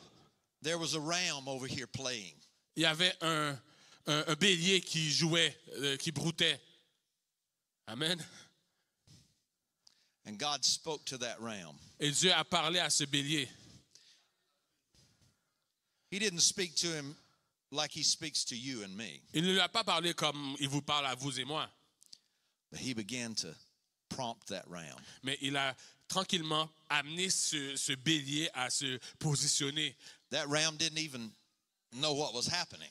there was a ram over here playing. il y avait un bélier qui jouait, qui broutait. Amen. And God spoke to that ram. Et Dieu a parlé à ce bélier. He didn't speak to him like he speaks to you and me. Il ne lui a pas parlé comme il vous parle à vous et moi. But he began to prompt that ram. Mais il a tranquillement amené ce bélier à se positionner. That ram didn't even know what was happening.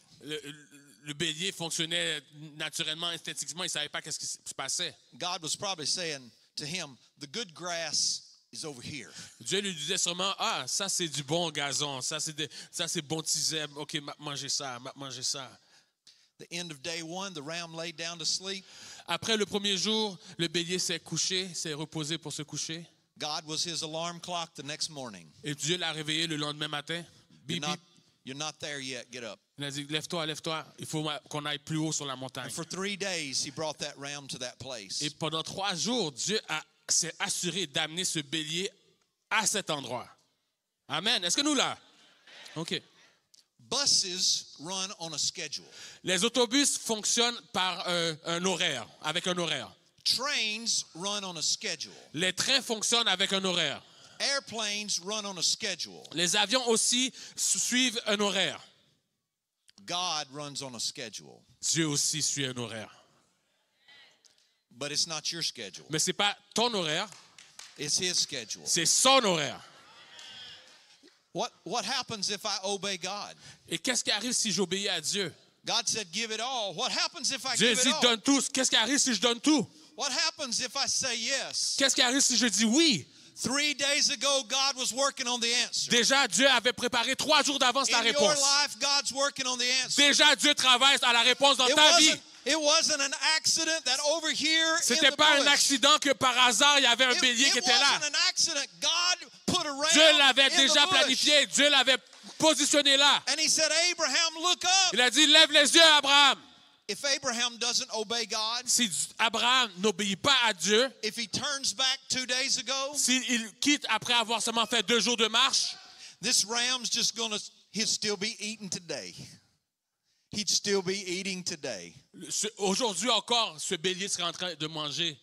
Le bélier fonctionnait naturellement, instinctivement. Il ne savait pas ce qui se passait. God was probably saying to him, the good grass is over here. Dieu lui disait sûrement, ah, ça c'est du bon gazon, ça c'est bon petit herbe. OK, mangez ça, mangez ça. The end of day one, the ram laid down to sleep. Après le premier jour, le bélier s'est couché, s'est reposé pour se coucher. God was his alarm clock the next morning. Et Dieu l'a réveillé le lendemain matin. Bip, bip. You're not there yet. Get up. Il a dit, lève-toi, lève-toi. Il faut qu'on aille plus haut sur la montagne. And for 3 days, he brought that ram to that place. Et pendant 3 jours, Dieu s'est assuré d'amener ce bélier à cet endroit. Amen. Est-ce que nous là? OK. Buses run on a schedule. Les autobus fonctionnent par un horaire, avec un horaire. Trains run on a schedule. Les trains fonctionnent avec un horaire. Airplanes run on a schedule. Les avions aussi suivent un horaire. God runs on a schedule. Dieu aussi suit un horaire. But it's not your schedule. Mais ce n'est pas ton horaire, It's his schedule. c'est son horaire. What happens if I obey God? Et qu'est-ce qui arrive si j'obéis à Dieu? God said, give it all. What happens if I Dieu give it dit, all? donne tout. Qu'est-ce qui arrive si je donne tout? What happens if I say yes? Qu'est-ce qui arrive si je dis oui? 3 days ago, God was working on the answer. Déjà, Dieu avait préparé 3 jours d'avance la In your réponse. life, God's working on the answer. Déjà, Dieu travaille à la réponse dans ta vie. It wasn't an accident that over here in C'était the pas un bush. accident que par hasard, il y avait un bélier qui It était là. wasn't an accident. God put a ram Dieu l'avait in déjà the bush. planifié. Dieu l'avait positionné là. And he said, Abraham, look up. Il a dit, lève les yeux, Abraham. If Abraham doesn't obey God, Si Abraham n'obéit pas à Dieu, if he turns back 2 days ago, s'il quitte après avoir seulement fait 2 jours de marche, this ram's just going to, he'd still be eating today. He'd still be eating today. aujourd'hui encore, ce bélier serait en train de manger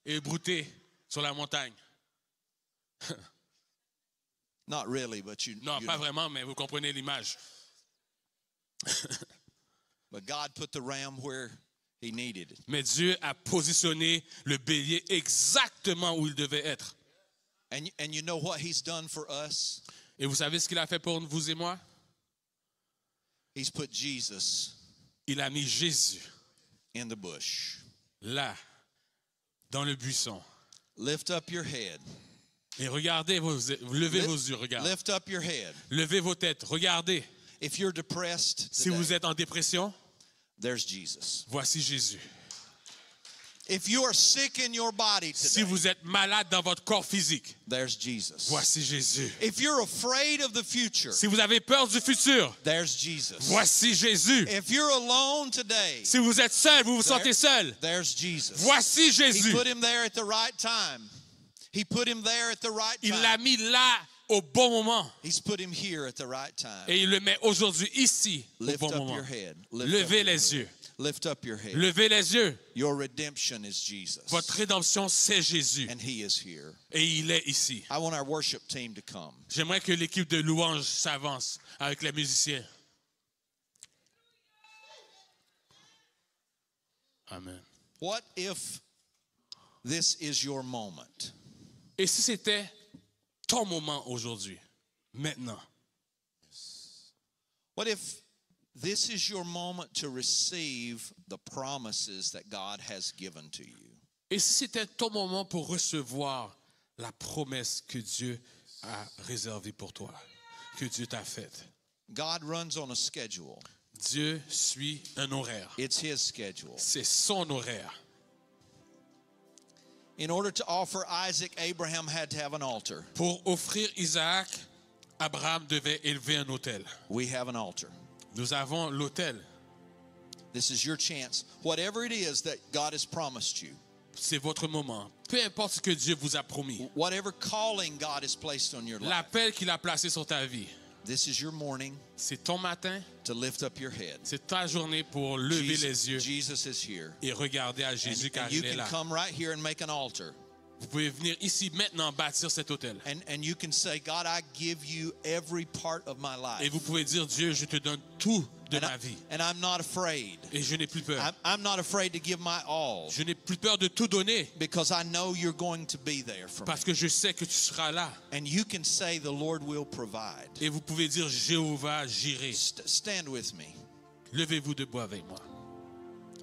et brouter sur la montagne. Not really, but you Non, you pas know. vraiment, mais vous comprenez l'image. But God put the ram where he needed it. Mais Dieu a positionné le bélier exactement où il devait être. And you know what he's done for us? Et vous savez ce qu'il a fait pour vous et moi? He's put Jesus Il a mis Jésus in the bush. là, dans le buisson. Lift up your head. Et regardez, levez vos yeux, regardez. Lift up your head. Levez vos têtes, regardez. If you're depressed Si today, vous êtes en dépression, there's Jesus. voici Jésus. If you are sick in your body Si today, vous êtes malade dans votre corps physique, there's Jesus. voici Jésus. If you're afraid of the future, Si vous avez peur du futur, there's Jesus. voici Jésus. If you're alone today, Si vous êtes seul, vous vous sentez seul, there's Jesus. voici He Jésus. put him there at the right time. He put him there at the right Il l'a time. mis là au bon moment. He's put him here at the right time. Et il le met aujourd'hui ici au Lift bon up moment. your head. Lift up Levez your les head. yeux. Lift up your head. Levez les yeux. Your redemption is Jesus. Votre rédemption, c'est Jésus. And he is here. Et il est ici. I want our worship team to come. J'aimerais que l'équipe de louanges s'avance avec les musiciens. Amen. What if this is your moment? Et si c'était ton moment aujourd'hui, maintenant? What if this is your moment to receive the promises that God has given to you? Et si c'était ton moment pour recevoir la promesse que Dieu a réservée pour toi, que Dieu t'a faite? God runs on a schedule. Dieu suit un horaire. It's his schedule. C'est son horaire. In order to offer Isaac, Abraham had to have an altar. Pour offrir Isaac, Abraham devait élever un autel. We have an altar. Nous avons l'autel. This is your chance. Whatever it is that God has promised you, C'est votre moment. Peu importe ce que Dieu vous a promis. whatever calling God has placed on your life, L'appel qu'il a placé sur ta vie. This is your morning C'est ton matin, to lift up your head. c'est ta journée pour lever les yeux Jesus is here. et regarder à Jésus And car you il est can là. come right here and make an altar. Vous pouvez venir ici maintenant bâtir cet hôtel. And you can say, God, I give you every part of my life. Et vous pouvez dire, Dieu, je te donne tout de ma vie. And I'm not afraid. Et je n'ai plus peur. I'm not afraid to give my all Je n'ai plus peur de tout donner because I know you're going to be there for me. parce que je sais que tu seras là. And you can say the Lord will provide. Et vous pouvez dire, Jéhovah, j'irai. Stand with me. Levez-vous debout avec moi.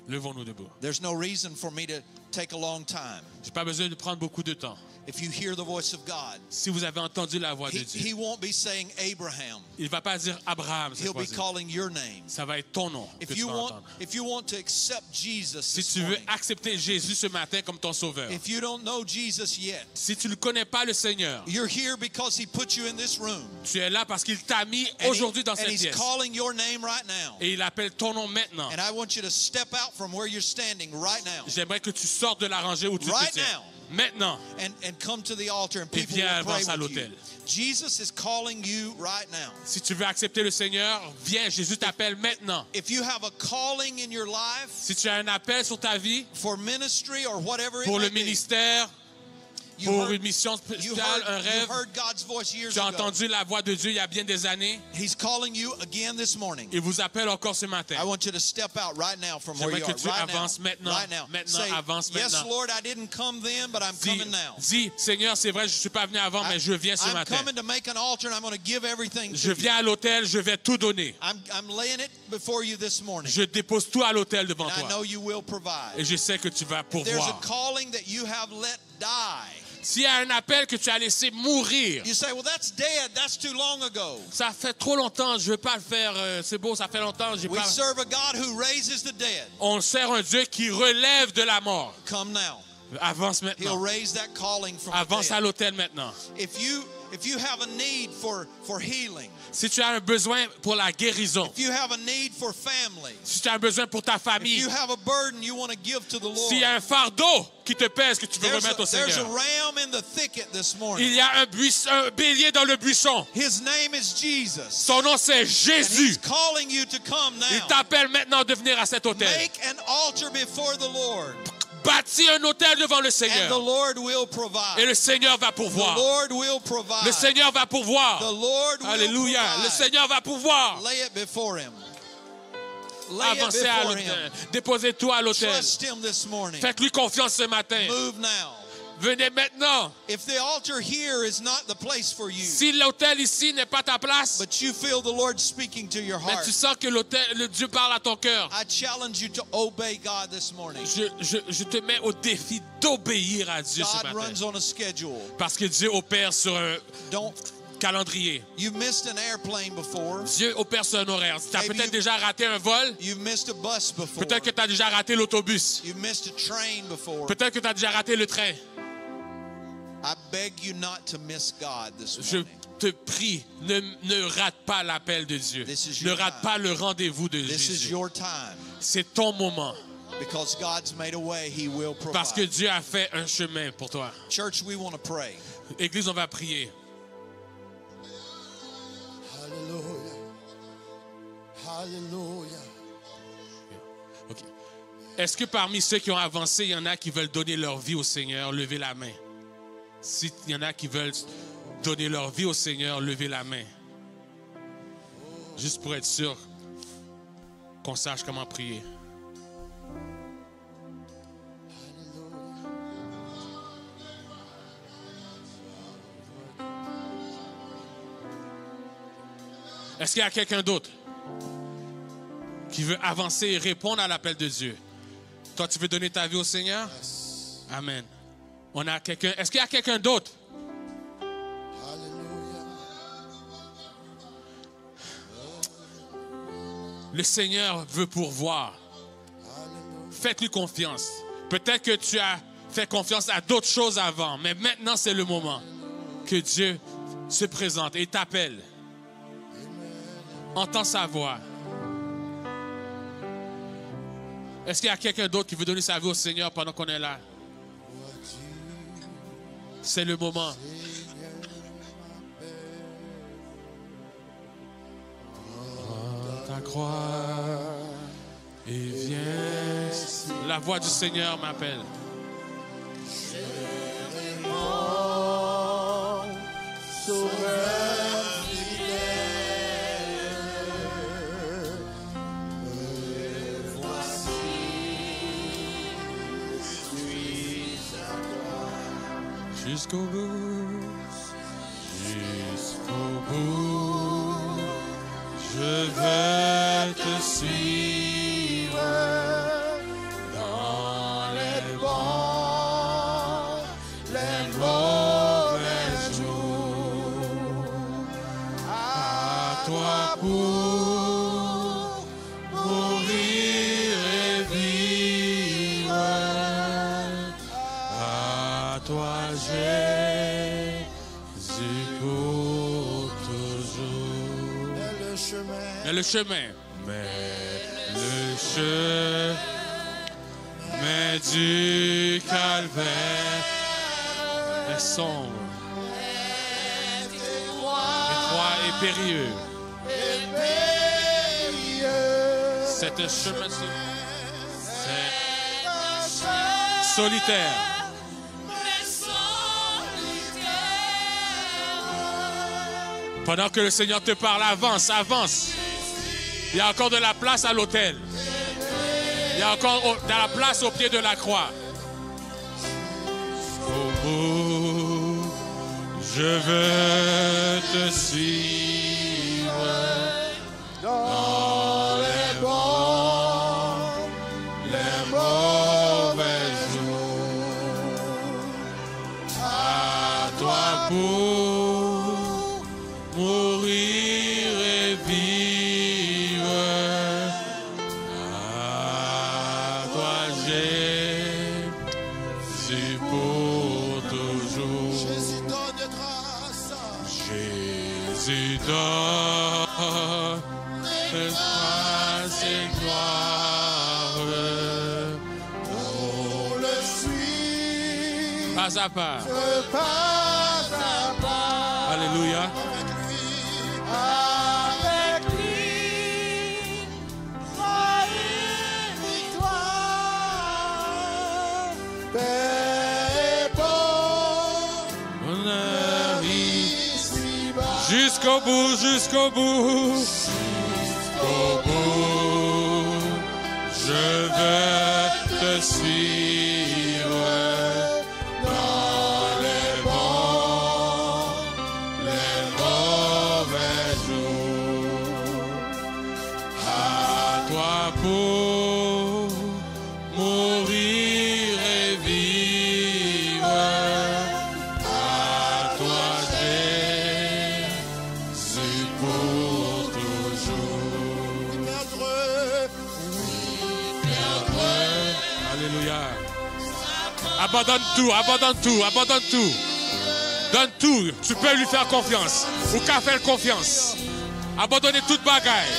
Levons-nous debout. There's no reason for me to take a long time. Je n'ai pas besoin de prendre beaucoup de temps. If you hear the voice of God, Si vous avez entendu la voix de Dieu, he won't be saying Abraham. il ne va pas dire Abraham cette He'll be fois-ci. calling your name. Ça va être ton nom que If tu you vas want, entendre. if you want to accept Jesus Si this tu veux morning, accepter Jésus ce matin comme ton sauveur, if you don't know Jesus yet, si tu ne connais pas le Seigneur, you're here because he put you in this room. tu es là parce qu'il t'a mis And aujourd'hui dans and cette he's pièce. calling your name right now. Et il appelle ton nom maintenant. And I want you to step out from where you're standing right now J'aimerais que tu sortes de la rangée où tu Right te tiens. now. Maintenant. and come to the altar and Et people viens, will pray avance à with you. l'autel. Jesus is calling you right now. Si tu veux accepter le Seigneur, viens, Jésus t'appelle maintenant. If you have a calling in your life Si tu as un appel sur ta vie, for ministry or whatever it pour may le be, ministère, you pour heard- une mission you spéciale, un heard, you rêve, heard God's voice years tu as ago. entendu la voix de Dieu il y a bien des années, He's calling you again this morning. il vous appelle encore ce matin. I want you to step out right now from where J'aimerais you que are. tu Right avances now. maintenant, Right now. maintenant, Say, avance yes, maintenant. Lord, I didn't come then, but I'm coming now. Dis, Seigneur, c'est vrai, je ne suis pas venu avant, mais je viens ce I'm matin. coming to make an altar and I'm going to give everything to Je you. viens à l'autel, je vais tout donner. I'm laying it before you this morning. Je dépose tout à l'autel devant And I toi. know you will provide. Et je sais que tu vas There's a pourvoir. calling that you have let die. S'il y a un appel que tu as laissé mourir, You say, well, that's dead. That's too long ago. ça fait trop longtemps, je ne veux pas le faire, c'est beau, ça fait longtemps, j'ai We pas... serve a God who raises the dead. On sert un Dieu qui relève de la mort. Come now. Avance He'll maintenant. raise that calling from the Avance à dead. l'autel maintenant. If you have a need for healing, Si tu as un besoin pour la guérison, if you have a need for family, si tu as un besoin pour ta if famille, you have a burden you want to give to the Lord, s'il y a un fardeau qui te pèse, que tu veux remettre au there's a Seigneur, ram in the thicket this morning. il y a un bélier dans le buisson. His name is Jesus. Son nom c'est And Jésus. he's calling you to come Il now. t'appelle maintenant de venir à cet hôtel. Make an altar before the Lord, Bâtis un hôtel devant le and the Seigneur. Lord will Et provide. le Seigneur va The pourvoir. Lord will provide. Le Seigneur va The pourvoir. Lord will Alléluia. Le provide. Seigneur va pourvoir. Lay it before him. Lay it Avancez à before l'hôtel. him. Déposez tout à l'hôtel. Trust him this morning. Faites-lui confiance ce matin. Move now. Venez maintenant. If the altar here is not the place for you, Si l'hôtel ici n'est pas ta place, but you feel the Lord speaking to your mais heart, tu sens que le Dieu parle à ton cœur, I challenge you to obey God this morning. je te mets au défi d'obéir à Dieu ce God matin. runs on a schedule. Parce que Dieu opère sur un Don't. calendrier. You missed an airplane before. Dieu opère sur un horaire. Tu as Maybe peut-être you- déjà raté un vol. You've missed a bus before. Peut-être que tu as déjà raté l'autobus. You've missed a train before. Peut-être que tu as déjà raté le train. I beg you not to miss God this Je morning. te prie, ne rate pas l'appel de Dieu. This is Ne your rate time. pas le rendez-vous de This is Jésus. your time. C'est ton moment. Because God's made a way, He will Parce que provide. Dieu a fait un chemin pour toi. Church, we want to pray. Église, on va prier. Hallelujah. Hallelujah. OK. Est-ce que parmi ceux qui ont avancé, il y en a qui veulent donner leur vie au Seigneur? Levez la main. S'il y en a qui veulent donner leur vie au Seigneur, levez la main. Juste pour être sûr qu'on sache comment prier. Est-ce qu'il y a quelqu'un d'autre qui veut avancer et répondre à l'appel de Dieu? Toi, tu veux donner ta vie au Seigneur? Amen. On a quelqu'un. Est-ce qu'il y a quelqu'un d'autre? Hallelujah. Le Seigneur veut pourvoir. Faites-lui confiance. Peut-être que tu as fait confiance à d'autres choses avant, mais maintenant c'est le moment que Dieu se présente et t'appelle. Entends sa voix. Est-ce qu'il y a quelqu'un d'autre qui veut donner sa vie au Seigneur pendant qu'on est là? C'est le moment. croix et viens. La voix du Seigneur m'appelle. Sauveur fidèle, me voici, je suis à toi. Jusqu'au bout, je veux te suivre dans les bons, les mauvais jours. À toi pour mourir et vivre. À toi Jésus pour toujours. Mais le chemin du calvaire est sombre, étroit et périlleux. C'est un chemin solitaire. Pendant que le Seigneur te parle, avance, avance. Il y a encore de la place à l'autel. Il y a encore de la place au pied de la croix. Au bout, je veux te suivre dans les bons, les mauvais jours. À toi pour mourir et vivre. À toi Jésus pour toujours. Jésus donne grâce. Jésus donne grâce et gloire. On le suit. Pas à pas. Pas à pas. Alléluia. Avec lui, foi et victoire. Paix et bon, On arrive ici-bas. jusqu'au bout, jusqu'au bout. Jusqu'au bout, je veux te suivre dans les bons, les mauvais jours. À toi pour mourir et vivre. À toi Jésus pour toujours. Alléluia. Abandonne tout, abandonne tout, abandonne tout. Donne tout. Tu peux lui faire confiance. Ou qu'à faire confiance. Abandonner toute bagaille.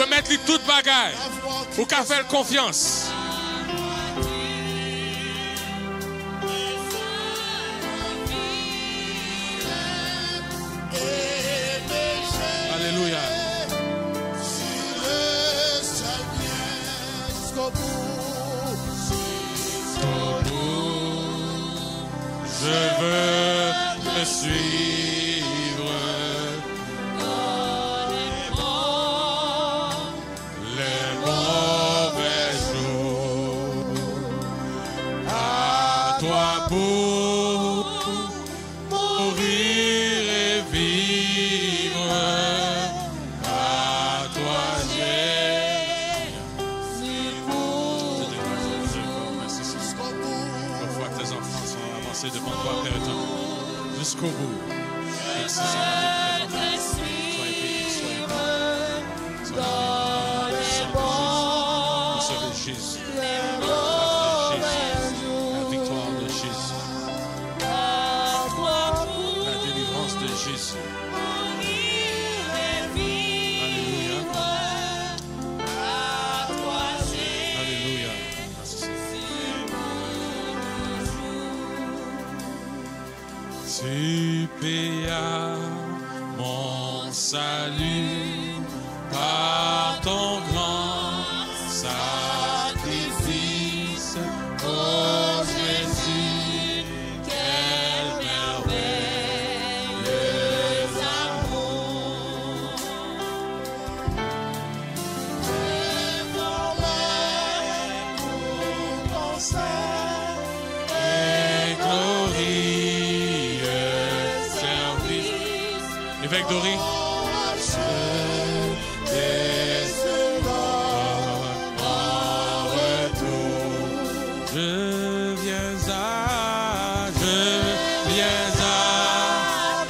Remettre-lui toute bagaille. Ou qu'à faire confiance. Alléluia. Je veux te suivre dans les mauvais jours. À toi pour mourir et vivre. À toi Jésus pour toujours. Merci Seigneur. Parfois tes enfants sont avancés devant toi, Père éternel, jusqu'au bout. Merci Seigneur de te présenter. Soyez bénis, soyez bénis. Soyez bénis. Soyez Jésus. La victoire de Jésus. La délivrance de Jésus. Alléluia. Alléluia. Merci Seigneur. Tu payas mon salut par ton Dory. Je viens à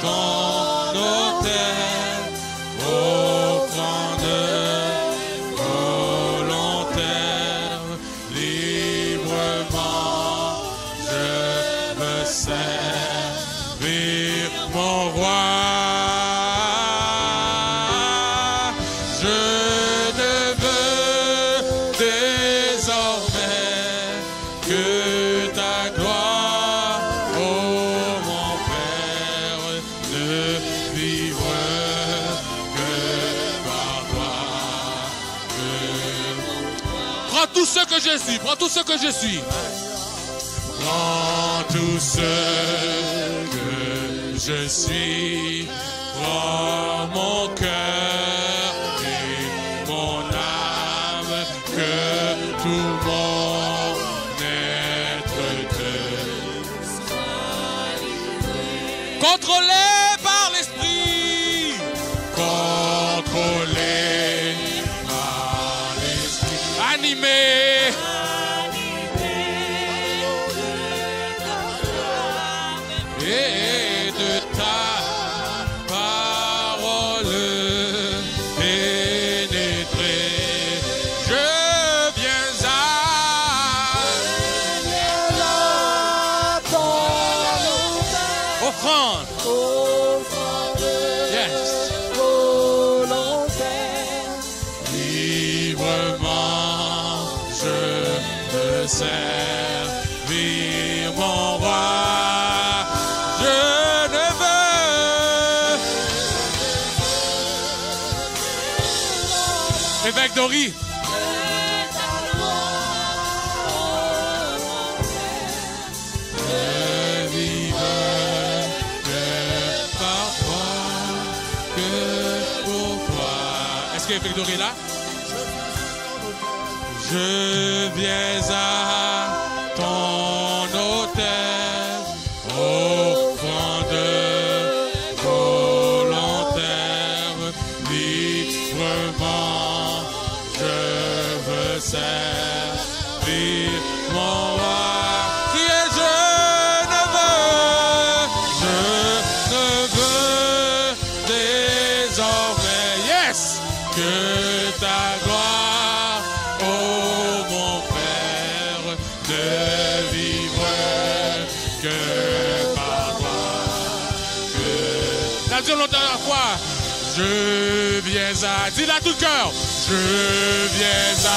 ton autel, offrande volontaire, librement je veux servir mon roi. Je ne veux désormais que ta gloire, oh mon Père, ne vivre que par toi. Prends tout ce que je suis, prends tout ce que je suis. Prends tout ce que je suis, prends mon cœur et mon âme, que tout mon être te contrôlé par l'esprit, contrôlé par l'esprit, animé. Et de ta parole pénétrée, je viens à offrande. Yes. Librement, je veux servir mon roi. Évêque Dory. Ne vive que par toi, que pour toi. Est-ce que Évêque Dory est là? Je viens à ton autel, offrande volontaire, librement. Je veux servir mon roi. Qui est je ne veux désormais, yes, que ta gloire, oh mon Père, ne vivre que par toi. La dure longtemps à la fois. Je viens à, dis-le à tout le cœur. Je viens à